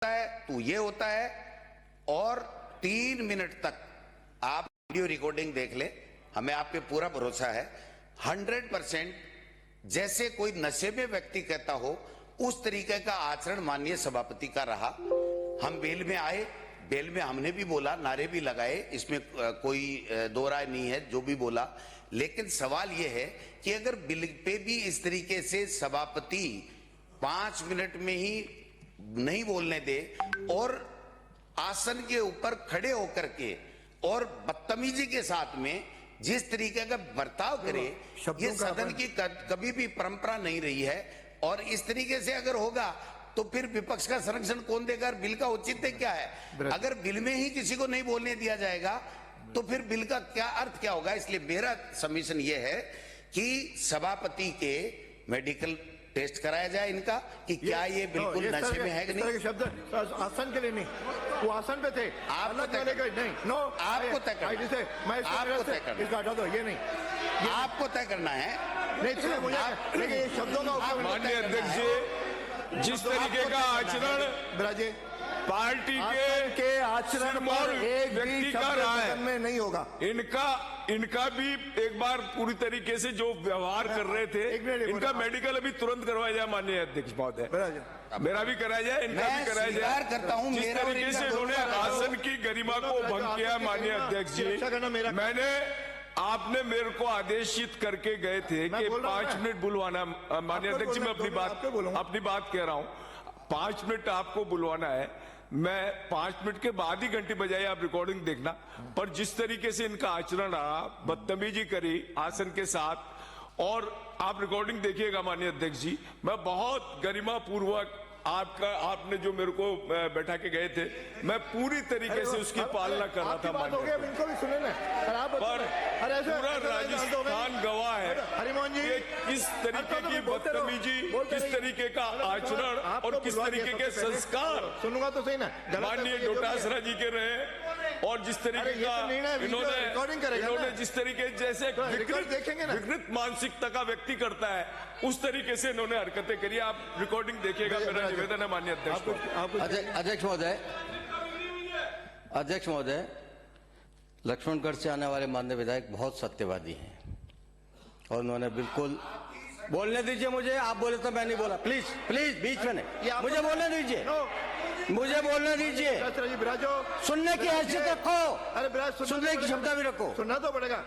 है तो ये होता है। और 3 मिनट तक आप वीडियो रिकॉर्डिंग देख ले, हमें आप पे पूरा भरोसा है। 100% जैसे कोई नशे में व्यक्ति कहता हो उस तरीके का आचरण माननीय सभापति का रहा। हम बेल में आए, बेल में हमने भी बोला, नारे भी लगाए, इसमें कोई दो राय नहीं है जो भी बोला। लेकिन सवाल यह है कि अगर बिल पे भी इस तरीके से सभापति 5 मिनट में ही नहीं बोलने दे और आसन के ऊपर खड़े होकर के और बदतमीजी के साथ में जिस तरीके का बर्ताव करे, ये सदन की कभी भी परंपरा नहीं रही है। और इस तरीके से अगर होगा तो फिर विपक्ष का संरक्षण कौन देगा? बिल का औचित्य क्या है? अगर बिल में ही किसी को नहीं बोलने दिया जाएगा तो फिर बिल का क्या अर्थ क्या होगा? इसलिए मेरा सबमिशन ये है कि सभापति के मेडिकल टेस्ट कराया जाए इनका कि क्या ये बिल्कुल नशे में है कि नहीं। शब्द आसन के लिए नहीं, वो आसन पे थे। आपको तय नहीं, नो आपको तय करना, आपको तय करना, इसका हटा दो। ये नहीं, आपको तय करना है। नहीं मुझे लेकिन शब्दों का माननीय अध्यक्ष जी, जिस तरीके का आचरण ब्राजे पार्टी के आचरण पर एक व्यक्ति का रहा है में नहीं होगा। इनका भी एक बार पूरी तरीके से जो व्यवहार कर रहे थे, इनका मेडिकल अभी तुरंत करवाया जाए माननीय अध्यक्ष महोदय। मेरा भी कराया जाए, इनका भी कराया जाए। करता हूं जिस तरीके से इन्होंने आसन की गरिमा को भंग किया माननीय अध्यक्ष जी, मैंने आपने मेरे को आदेशित करके गए थे कि 5 मिनट बुलवाना। माननीय अध्यक्ष जी, मैं अपनी बात कह रहा हूँ। 5 मिनट आपको बुलवाना है, मैं 5 मिनट के बाद ही घंटी बजाई, आप रिकॉर्डिंग देखना। पर जिस तरीके से इनका आचरण रहा, बदतमीजी करी आसन के साथ, और आप रिकॉर्डिंग देखिएगा माननीय अध्यक्ष जी, मैं बहुत गरिमा पूर्वक आपने जो मेरे को बैठा के गए थे, मैं पूरी तरीके से उसकी पालना कर रहा था माननीय। पर पूरा राजस्थान गवाह है कि किस तरीके की बदतमीजी, किस तरीके का आचरण और किस तरीके के संस्कार सुनूंगा तो सही ना माननीय डोटासरा जी के रहे। और जिस तरीके का इन्होंने जिस तरीके जैसे विकृत मानसिकता का व्यक्ति करता है, उस तरीके से इन्होंने हरकतें करी। आप रिकॉर्डिंग देखिएगा, मेरा निवेदन है माननीय अध्यक्ष। अध्यक्ष महोदय, लक्ष्मणगढ़ से आने वाले माननीय विधायक बहुत सत्यवादी हैं और उन्होंने बिल्कुल बोलने दीजिए मुझे। आप बोले तो मैं नहीं बोला, प्लीज प्लीज बीच में नहीं, मुझे बोलने दीजिए, मुझे बोलने दीजिए। सुनने की हैसियत रखो, सुनने की क्षमता भी रखो। सुनना तो पड़ेगा।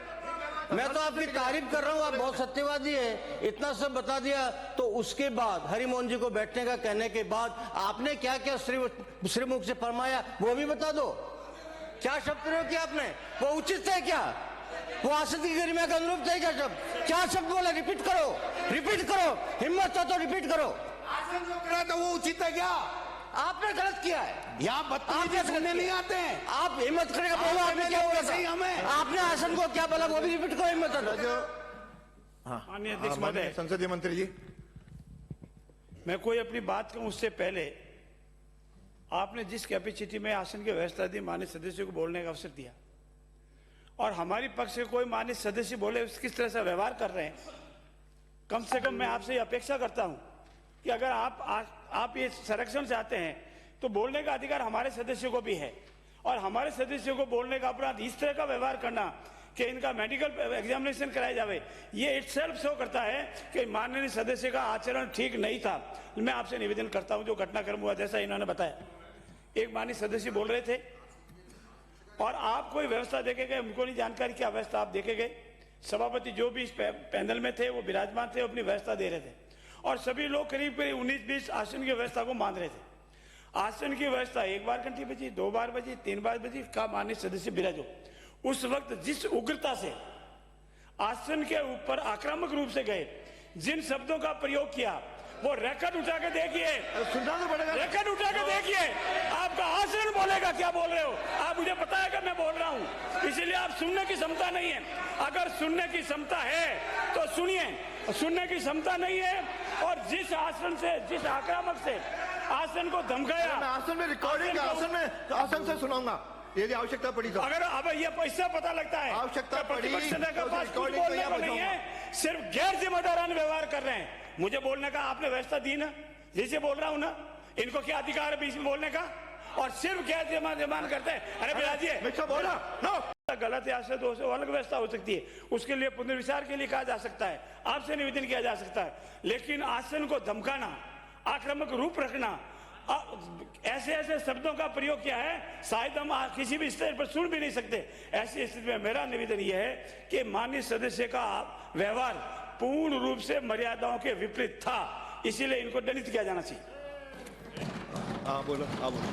मैं तो आपकी तारीफ कर रहा हूँ, आप बहुत सत्यवादी है, इतना सब बता दिया। तो उसके बाद हरिमोहन जी को बैठने का कहने के बाद आपने क्या क्या श्रीमुख से फरमाया वो भी बता दो। क्या शब्द प्रयोग किया आपने, वो उचित है क्या? वो आसन की गरिमा का अनुरूप है क्या शब्द? क्या शब्द बोला? रिपीट करो, रिपीट करो, हिम्मत हो तो रिपीट करो। आसन जो करा था वो उचित है क्या? आपने गलत किया है। यहाँ बदतमीजी सुनने नहीं आते हैं। आप हिम्मत करके बोलो, आपने क्या बोला था? हमें आपने आसन को क्या बोला वो भी रिपीट करो, हिम्मत हो। माननीय अध्यक्ष महोदय, संसदीय मंत्री जी, मैं कोई अपनी बात कहूं उससे पहले आपने जिस कैपेसिटी में आसन की व्यवस्था दी, माननीय सदस्यों को बोलने का अवसर दिया, और हमारी पक्ष से कोई माननीय सदस्य बोले किस तरह से व्यवहार कर रहे हैं, कम से कम मैं आपसे अपेक्षा करता हूं कि अगर आप ये संरक्षण चाहते हैं तो बोलने का अधिकार हमारे सदस्यों को भी है। और हमारे सदस्यों को बोलने का अपराध इस तरह का व्यवहार करना कि इनका मेडिकल एग्जामिनेशन कराया जावे, ये इटसेल्फ शो करता है कि माननीय सदस्य का आचरण ठीक नहीं था। मैं आपसे निवेदन करता हूं, जो घटनाक्रम हुआ जैसा इन्होंने बताया, एक माननीय सदस्य बोल रहे थे और आप कोई व्यवस्था देखे गए, उनको नहीं जानकारी क्या व्यवस्था आप देखे गए। सभापति जो भी इस पैनल में थे वो विराजमान थे, अपनी व्यवस्था दे रहे थे और सभी लोग करीब करीब 19-20 आसन की व्यवस्था को मान रहे थे। आसन की व्यवस्था 1 बार घंटी बजी, 2 बार बजी, 3 बार बजी, का माननीय सदस्य विराजो। उस वक्त जिस उग्रता से आसन के ऊपर आक्रामक रूप से गए, जिन शब्दों का प्रयोग किया, वो रिकॉर्ड उठा के देखिए, सुनना तो पड़ेगा। रिकॉर्ड उठा के देखिए, आपका आचरण बोलेगा क्या बोल रहे हो आप। मुझे पता है कि मैं बोल रहा हूं, इसीलिए आप सुनने की क्षमता नहीं है। अगर सुनने की क्षमता है तो सुनिए, सुनने की क्षमता नहीं है। और जिस आसन से, जिस आक्रामक से आसन को धमकाया, मैं आसन में रिकॉर्डिंग आसन से सुनाऊंगा यदि आवश्यकता पड़ी तो। अगर अब ये इससे पता लगता है आवश्यकता पड़ी के पास कुछ बोलने को नहीं है, सिर्फ गैर जिम्मेदाराना व्यवहार कर रहे हैं। मुझे बोलने का आपने व्यवस्था दी ना, जैसे बोल रहा हूं ना, इनको क्या अधिकार है बीच में बोलने का? और सिर्फ क्या जमान करते हैं, अरे बिराजी बोला नो गलत है, से दो से अलग व्यवस्था हो सकती है, उसके लिए पुनर्विचार के लिए कहा जा सकता है, आपसे निवेदन किया जा सकता है। लेकिन आसन को धमकाना, आक्रामक रूप रखना, ऐसे ऐसे शब्दों का प्रयोग किया है, शायद हम किसी भी स्टेज पर सुन भी नहीं सकते। ऐसी स्थिति में मेरा निवेदन यह है कि माननीय सदस्य का व्यवहार पूर्ण रूप से मर्यादाओं के विपरीत था, इसीलिए इनको दंडित किया जाना चाहिए। हाँ बोलो, हाँ बोलो।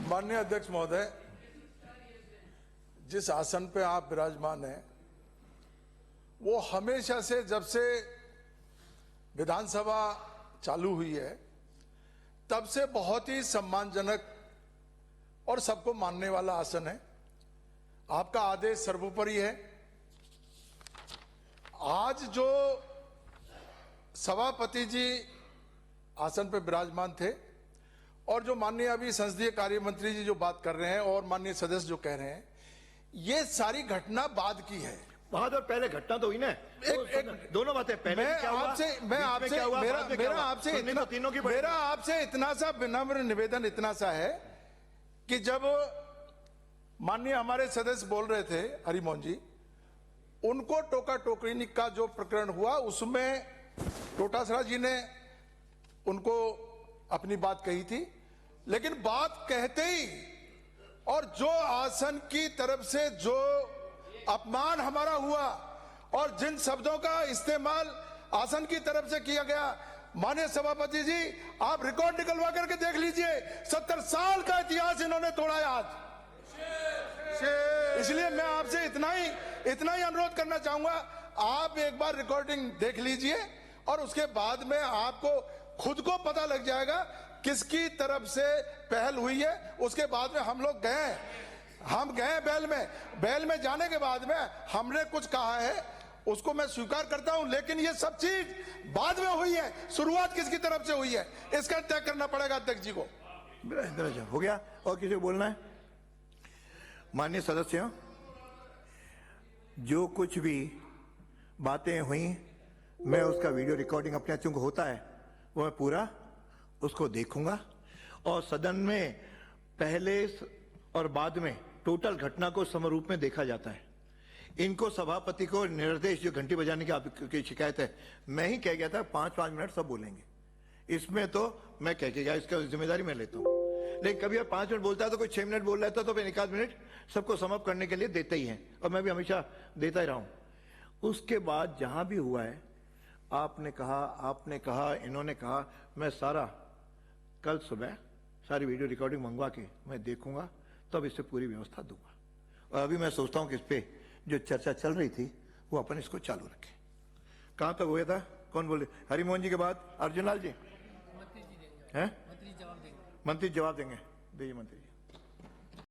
माननीय अध्यक्ष महोदय, जिस आसन पे आप विराजमान हैं वो हमेशा से, जब से विधानसभा चालू हुई है तब से बहुत ही सम्मानजनक और सबको मानने वाला आसन है। आपका आदेश सर्वोपरि है। आज जो सभापति जी आसन पे विराजमान थे और जो माननीय अभी संसदीय कार्य मंत्री जी जो बात कर रहे हैं और माननीय सदस्य जो कह रहे हैं, ये सारी घटना बाद की है। बहादुर, पहले घटना तो हुई ना, दोनों बातें पहले मैं आपसे इतना सा विनम्र निवेदन इतना सा है कि जब माननीय हमारे सदस्य बोल रहे थे हरिमोहन जी, उनको टोका टोकरी का जो प्रकरण हुआ उसमें टोटासरा जी ने उनको अपनी बात कही थी, लेकिन बात कहते ही और जो आसन की तरफ से जो अपमान हमारा हुआ और जिन शब्दों का इस्तेमाल आसन की तरफ से किया गया, माननीय सभापति जी आप रिकॉर्ड निकलवा करके देख लीजिए। 70 साल का इतिहास इन्होंने तोड़ा है आज। इसलिए मैं आपसे इतना ही अनुरोध करना चाहूंगा, आप एक बार रिकॉर्डिंग देख लीजिए और उसके बाद में आपको खुद को पता लग जाएगा किसकी तरफ से पहल हुई है। उसके बाद में हम लोग गए बैल में जाने के बाद में हमने कुछ कहा है उसको मैं स्वीकार करता हूं, लेकिन ये सब चीज बाद में हुई है, शुरुआत किसकी तरफ से हुई है इसका तय करना पड़ेगा अध्यक्ष जी को। हो गया, और किसी को बोलना है? माननीय सदस्यों, जो कुछ भी बातें हुई मैं उसका वीडियो रिकॉर्डिंग अपने को होता है वो मैं पूरा उसको देखूंगा और सदन में पहले और बाद में टोटल घटना को समरूप में देखा जाता है। इनको सभापति को निर्देश, जो घंटी बजाने की आपकी शिकायत है, मैं ही कह गया था 5-5 मिनट सब बोलेंगे, इसमें तो मैं कह के गया, इसका जिम्मेदारी मैं लेता हूं। लेकिन कभी 5 मिनट बोलता है तो कोई 6 मिनट बोल रहा था तो फिर 1 आध मिनट सबको समाप्त करने के लिए देते ही हैं और मैं भी हमेशा देता ही रहा हूं। उसके बाद जहां भी हुआ है, आपने कहा, इन्होंने कहा, मैं सारा कल सुबह सारी वीडियो रिकॉर्डिंग मंगवा के मैं देखूंगा, तब इससे पूरी व्यवस्था दूंगा। और अभी मैं सोचता हूं कि इस पे जो चर्चा चल रही थी वो अपन इसको चालू रखें। कहां तक हुआ था? कौन बोले? हरिमोहन जी के बाद अर्जुन लाल जी हैं? मंत्री जवाब देंगे। दीजिए मंत्री जी।